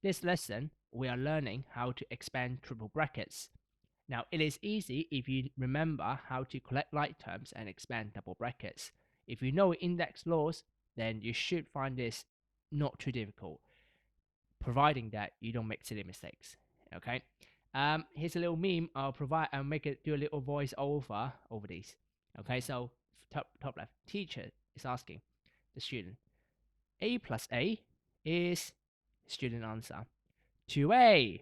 this lesson, we are learning how to expand triple brackets. Now, it is easy if you remember how to collect like terms and expand double brackets. If you know index laws, then you should find this not too difficult, providing that you don't make silly mistakes. Okay. Here's a little meme. I'll make it do a little voice over these. Okay. So top left, teacher is asking the student, a plus a is, student answer, 2a.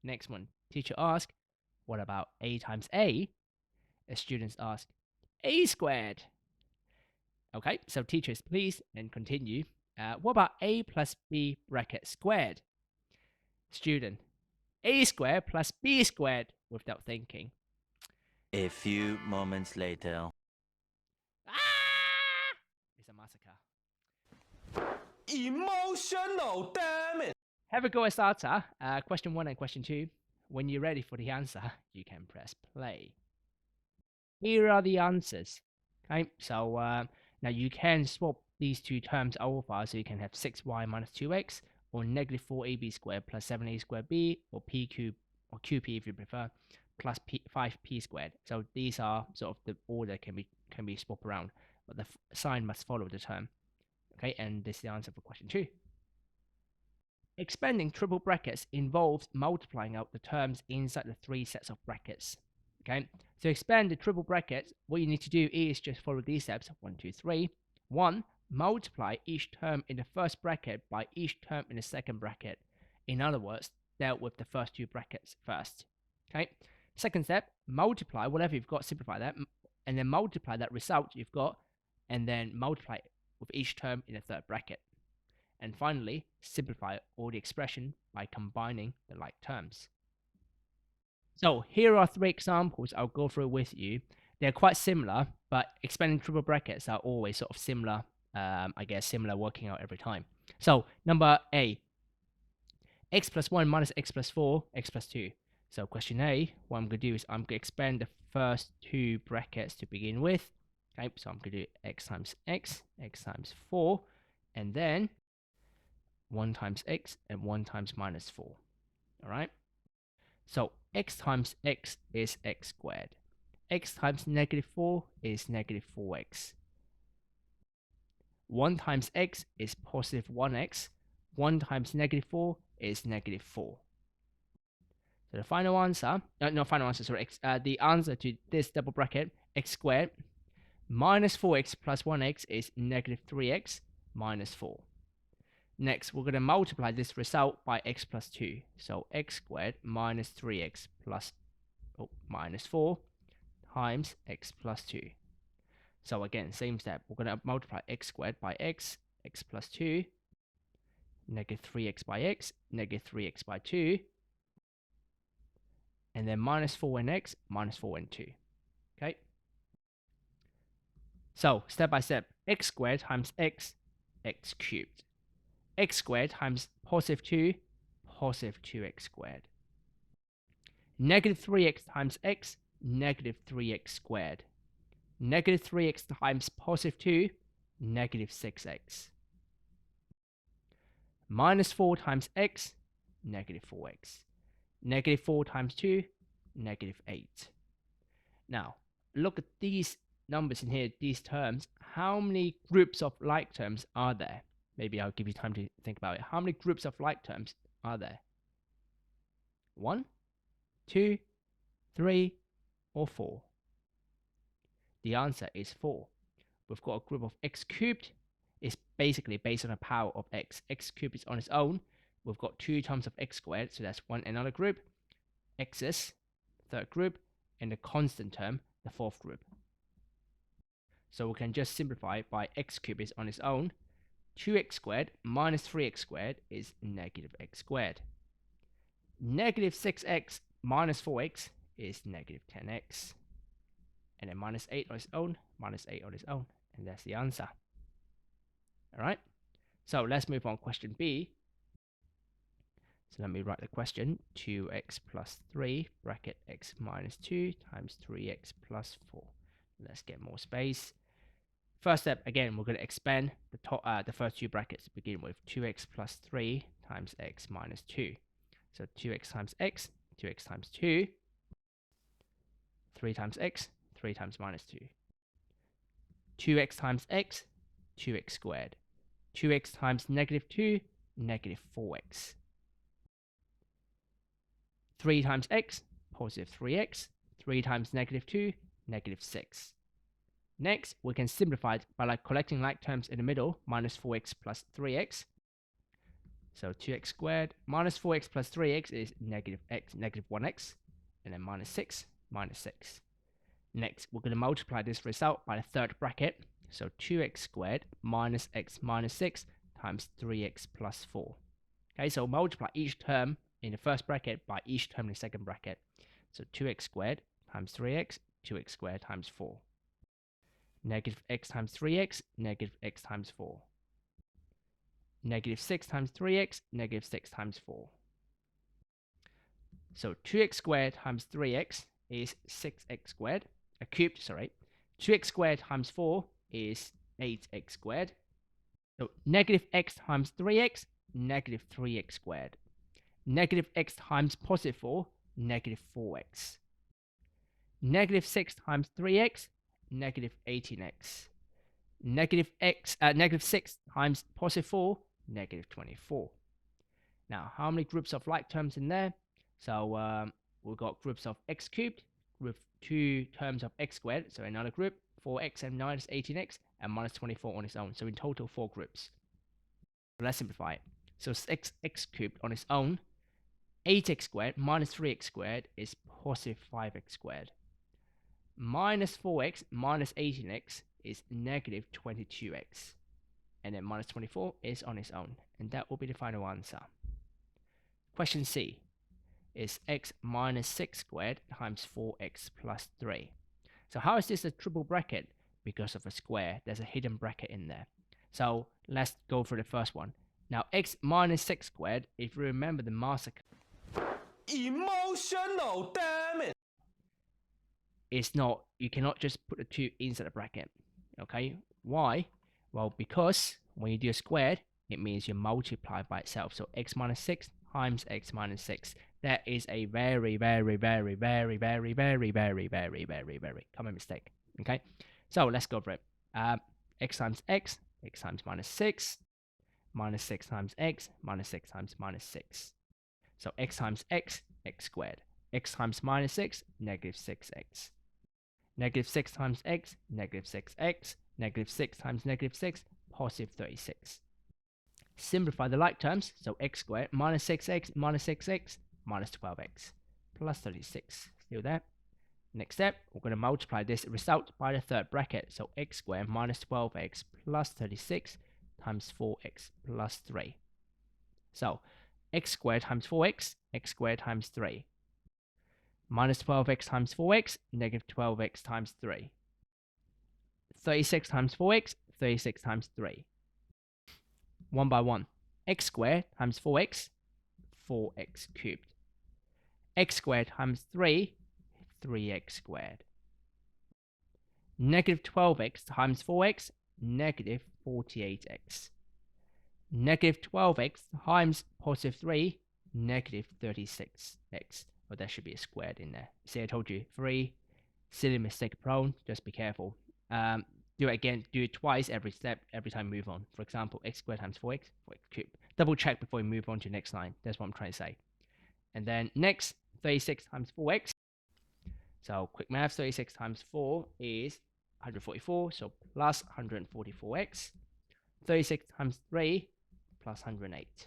Next one, teacher ask, what about a times a? As students ask, a squared. Okay, so teachers, please, and continue. What about a plus b bracket squared? Student, a squared plus b squared, without thinking. A few moments later. Ah! It's a massacre. Emotional, damn it! Have a go at starter. Question 1 and question 2. When you're ready for the answer, you can press play. Here are the answers. Okay, so now you can swap these two terms over, so you can have 6y minus 2x, or negative 4ab squared plus 7a squared b, or p cubed, or qp if you prefer, plus 5p squared. So these are sort of the order can be swapped around, but the sign must follow the term. Okay, and this is the answer for question 2. Expanding triple brackets involves multiplying out the terms inside the 3 sets of brackets. Okay, to expand the triple brackets, what you need to do is just follow these steps: 1, 2, 3. 1. Multiply each term in the first bracket by each term in the second bracket. In other words, deal with the first 2 brackets first. Okay. Second step, multiply whatever you've got, simplify that, and then multiply that result you've got, and then multiply it with each term in the third bracket. And finally, simplify all the expression by combining the like terms. So here are 3 examples I'll go through with you. They're quite similar, but expanding triple brackets are always sort of similar, I guess similar working out every time. So number A, x plus 1 minus x plus 4, x plus 2. So question A, what I'm going to do is I'm going to expand the first 2 brackets to begin with. Okay, so I'm going to do x times x times 4, and then 1 times x and 1 times minus 4. All right. So x times x is x squared. X times negative 4 is negative 4x. 1 times x is positive 1x. 1 times negative 4 is negative 4. So the final answer, the answer to this double bracket, x squared minus 4x plus 1x is negative 3x minus 4. Next, we're going to multiply this result by x plus 2. So x squared minus 3x plus minus 4 times x plus 2. So again, same step. We're going to multiply x squared by x plus 2, negative 3x by x, negative 3x by 2, and then minus 4 and x, minus 4 and 2. Okay? So, step by step, x squared times x cubed. X squared times positive 2, positive 2x squared. Negative 3x times x, negative 3x squared. Negative 3x times positive 2, negative 6x. Minus 4 times x, negative 4x. Negative 4 times 2, negative 8. Now, look at these numbers in here, these terms. How many groups of like terms are there? Maybe I'll give you time to think about it. How many groups of like terms are there? 1, 2, 3, or 4? The answer is 4. We've got a group of x cubed. It's basically based on the power of x. X cubed is on its own. We've got 2 times of x squared, so that's one another group. X's, third group, and the constant term, the fourth group. So we can just simplify by x cubed is on its own. 2x squared minus 3x squared is negative x squared. Negative 6x minus 4x is negative 10x. And then minus 8 on its own, minus 8 on its own. And that's the answer. All right. So let's move on. Question B. So let me write the question. 2x plus 3 bracket x minus 2 times 3x plus 4. Let's get more space. First step, again, we're going to expand the first 2 brackets to begin with. 2x plus 3 times x minus 2. So 2x times x, 2x times 2, 3 times x, 3 times minus 2. 2x times x, 2x squared. 2x times negative 2, negative 4x. 3 times x, positive 3x. 3 times negative 2, negative 6. Next, we can simplify it by collecting like terms in the middle, minus 4x plus 3x. So 2x squared minus 4x plus 3x is negative x, negative 1x, and then minus 6, minus 6. Next, we're going to multiply this result by the third bracket. So 2x squared minus x minus 6 times 3x plus 4. Okay, so multiply each term in the first bracket by each term in the second bracket. So 2x squared times 3x, 2x squared times 4. Negative x times 3x, negative x times 4. Negative 6 times 3x, negative 6 times 4. So 2x squared times 3x is 6x squared, cubed, sorry. 2x squared times 4 is 8x squared. So negative x times 3x, negative 3x squared. Negative x times positive 4, negative 4x. Negative 6 times 3x, negative 18x. Negative 6 times positive 4, negative 24. Now, how many groups of like terms in there? So we've got groups of x cubed with 2 terms of x squared. So another group, 4x and minus 18x, and minus 24 on its own. So in total, 4 groups. Let's simplify it. So 6x cubed on its own, 8x squared minus 3x squared is positive 5x squared. Minus 4x minus 18x is negative 22x. And then minus 24 is on its own. And that will be the final answer. Question C is x minus 6 squared times 4x plus 3. So how is this a triple bracket? Because of a square, there's a hidden bracket in there. So let's go for the first one. Now x minus 6 squared, if you remember the massacre, Emotional, damn it! it's not, you cannot just put the 2 inside the bracket. Okay, why? Well, because when you do a squared, it means you multiply by itself. So x minus 6 times x minus 6. That is a very common mistake. Okay, so let's go for it. X times x times minus 6, minus 6 times x, minus 6 times minus 6. So x times x, x squared. X times minus 6, negative 6x. Negative 6 times x, negative 6x. Negative 6 times negative 6, positive 36. Simplify the like terms, so x squared minus 6x minus 6x minus 12x plus 36. Still there. Next step, we're going to multiply this result by the third bracket. So x squared minus 12x plus 36 times 4x plus 3. So x squared times 4x, x squared times 3. Minus 12x times 4x, negative 12x times 3. 36 times 4x, 36 times 3. One by one. X squared times 4x, 4x cubed. X squared times 3, 3x squared. Negative 12x times 4x, negative 48x. Negative 12x times positive 3, negative 36x. Well, there should be a squared in there. See, I told you, 3, silly mistake prone, just be careful. Do it again, do it twice every step, every time move on. For example, x squared times 4x, 4x cubed. Double check before you move on to the next line. That's what I'm trying to say. And then next, 36 times 4x. So quick math, 36 times 4 is 144, so plus 144x. 36 times 3 plus 108.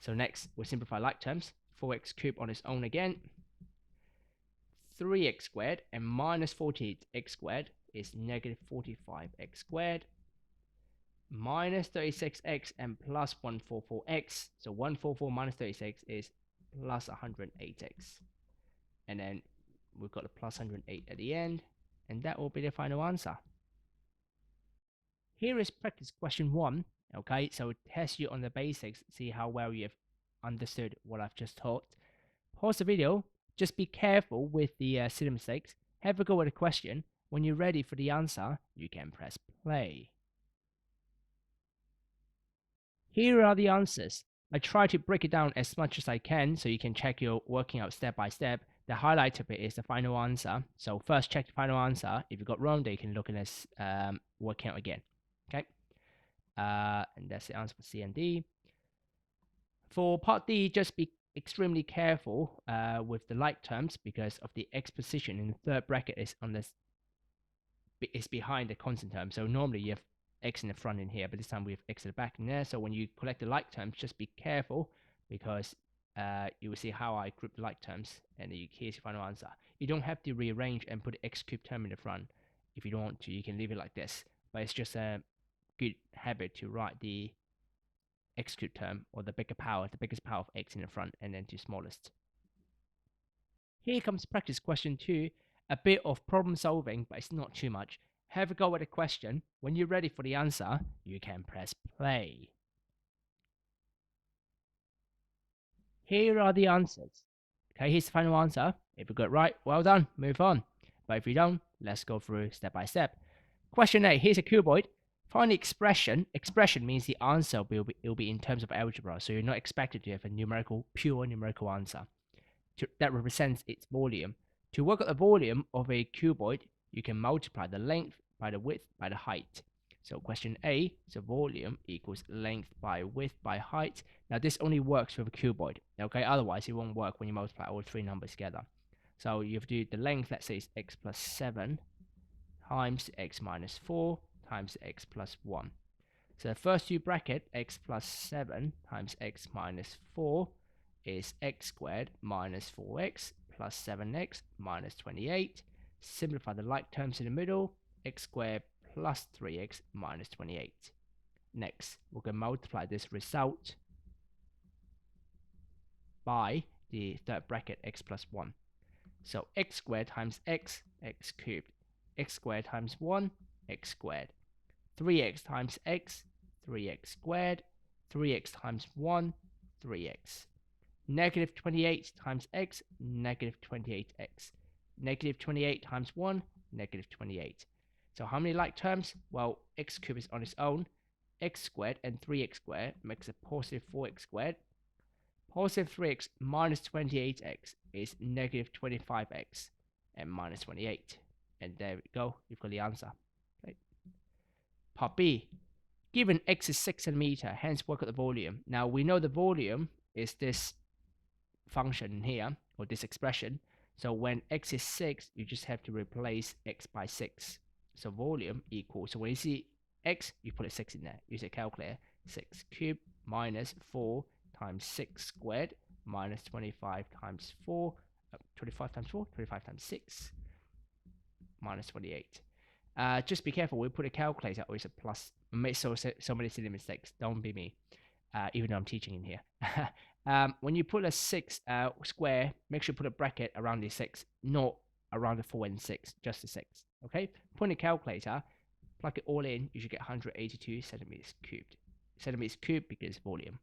So next, we'll simplify like terms. 4x cubed on its own again. 3x squared and minus 48x squared is negative 45x squared. Minus 36x and plus 144x. So 144 minus 36 is plus 108x. And then we've got a plus 108 at the end. And that will be the final answer. Here is practice question 1. Okay, so test you on the basics, see how well you have understood what I've just taught. Pause the video, just be careful with the silly mistakes. Have a go at the question. When you're ready for the answer, you can press play. Here are the answers. I try to break it down as much as I can so you can check your working out step by step. The highlight of it is the final answer. So first check the final answer. If you got wrong, then you can look at this working out again. Okay. And that's the answer for C and D. For part D, just be extremely careful with the like terms because of the x position in the third bracket is on this is behind the constant term. So normally you have x in the front in here, but this time we have x at the back in there. So when you collect the like terms, just be careful because you will see how I group the like terms, and here's your final answer. You don't have to rearrange and put the x cubed term in the front. If you don't want to, you can leave it like this, but it's just a good habit to write the x cubed term or the biggest power of x in the front and then to smallest. Here comes practice question 2. A bit of problem solving, but it's not too much. Have a go at the question. When you're ready for the answer, you can press play. Here are the answers. Okay, here's the final answer. If you got it right, well done, move on. But if you don't, let's go through step by step. Question A, here's a cuboid. Find the expression. Expression means the answer will be in terms of algebra, so you're not expected to have a pure numerical answer that represents its volume. To work out the volume of a cuboid, you can multiply the length by the width by the height. So question A, so volume equals length by width by height. Now this only works with a cuboid, okay? Otherwise it won't work when you multiply all three numbers together. So you have to do the length, let's say it's x plus 7 times x minus 4 times x plus 1. So the first two bracket, x plus 7 times x minus 4 is x squared minus 4x plus 7x minus 28. Simplify the like terms in the middle, x squared plus 3x minus 28. Next, we're going to multiply this result by the third bracket, x plus 1. So x squared times x, x cubed. X squared times 1, x squared. 3x times x, 3x squared. 3x times 1, 3x. Negative 28 times x, negative 28x. Negative 28 times 1, negative 28. So how many like terms? Well, x cubed is on its own. X squared and 3x squared makes a positive 4x squared. Positive 3x minus 28x is negative 25x and minus 28. And there we go, you've got the answer. Okay. Part B. Given x is 6 centimeter, hence work out the volume. Now we know the volume is this function here, or this expression. So when x is 6, you just have to replace x by 6. So volume equals, so when you see x, you put a 6 in there. Use a calculator. 6 cubed minus 4 times 6 squared minus 25 times 4. 25 times 4, 25 times 6 minus 28. Just be careful. We put a calculator or it's a plus. Make so many silly mistakes. Don't be me. Even though I'm teaching in here. When you put a 6 square, make sure you put a bracket around the 6, not around the 4 and 6, just the 6. Okay? Put in a calculator, plug it all in, you should get 182 centimeters cubed. Centimeters cubed because volume.